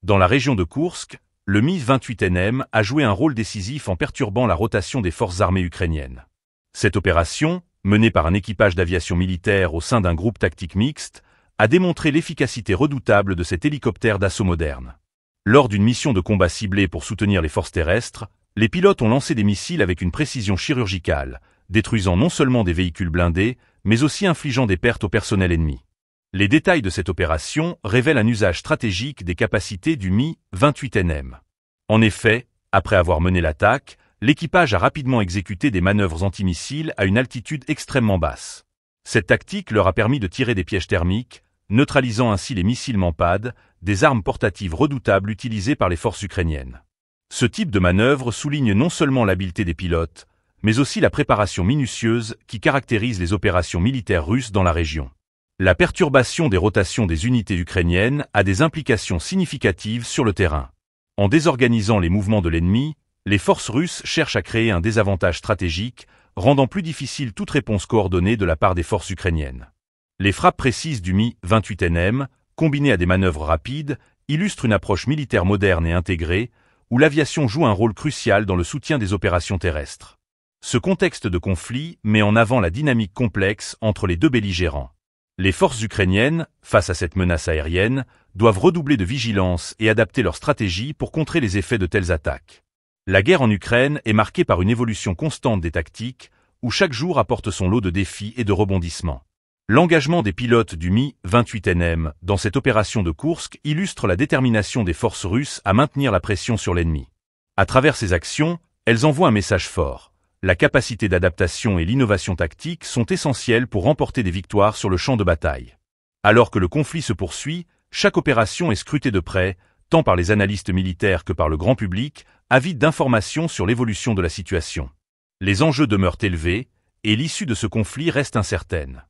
Dans la région de Koursk, le Mi-28NM a joué un rôle décisif en perturbant la rotation des forces armées ukrainiennes. Cette opération, menée par un équipage d'aviation militaire au sein d'un groupe tactique mixte, a démontré l'efficacité redoutable de cet hélicoptère d'assaut moderne. Lors d'une mission de combat ciblée pour soutenir les forces terrestres, les pilotes ont lancé des missiles avec une précision chirurgicale, détruisant non seulement des véhicules blindés, mais aussi infligeant des pertes au personnel ennemi. Les détails de cette opération révèlent un usage stratégique des capacités du Mi-28NM. En effet, après avoir mené l'attaque, l'équipage a rapidement exécuté des manœuvres antimissiles à une altitude extrêmement basse. Cette tactique leur a permis de tirer des pièges thermiques, neutralisant ainsi les missiles Mampad, des armes portatives redoutables utilisées par les forces ukrainiennes. Ce type de manœuvre souligne non seulement l'habileté des pilotes, mais aussi la préparation minutieuse qui caractérise les opérations militaires russes dans la région. La perturbation des rotations des unités ukrainiennes a des implications significatives sur le terrain. En désorganisant les mouvements de l'ennemi, les forces russes cherchent à créer un désavantage stratégique, rendant plus difficile toute réponse coordonnée de la part des forces ukrainiennes. Les frappes précises du Mi-28NM, combinées à des manœuvres rapides, illustrent une approche militaire moderne et intégrée, où l'aviation joue un rôle crucial dans le soutien des opérations terrestres. Ce contexte de conflit met en avant la dynamique complexe entre les deux belligérants. Les forces ukrainiennes, face à cette menace aérienne, doivent redoubler de vigilance et adapter leur stratégie pour contrer les effets de telles attaques. La guerre en Ukraine est marquée par une évolution constante des tactiques, où chaque jour apporte son lot de défis et de rebondissements. L'engagement des pilotes du Mi-28NM dans cette opération de Koursk illustre la détermination des forces russes à maintenir la pression sur l'ennemi. À travers ces actions, elles envoient un message fort. La capacité d'adaptation et l'innovation tactique sont essentielles pour remporter des victoires sur le champ de bataille. Alors que le conflit se poursuit, chaque opération est scrutée de près, tant par les analystes militaires que par le grand public, avides d'informations sur l'évolution de la situation. Les enjeux demeurent élevés, et l'issue de ce conflit reste incertaine.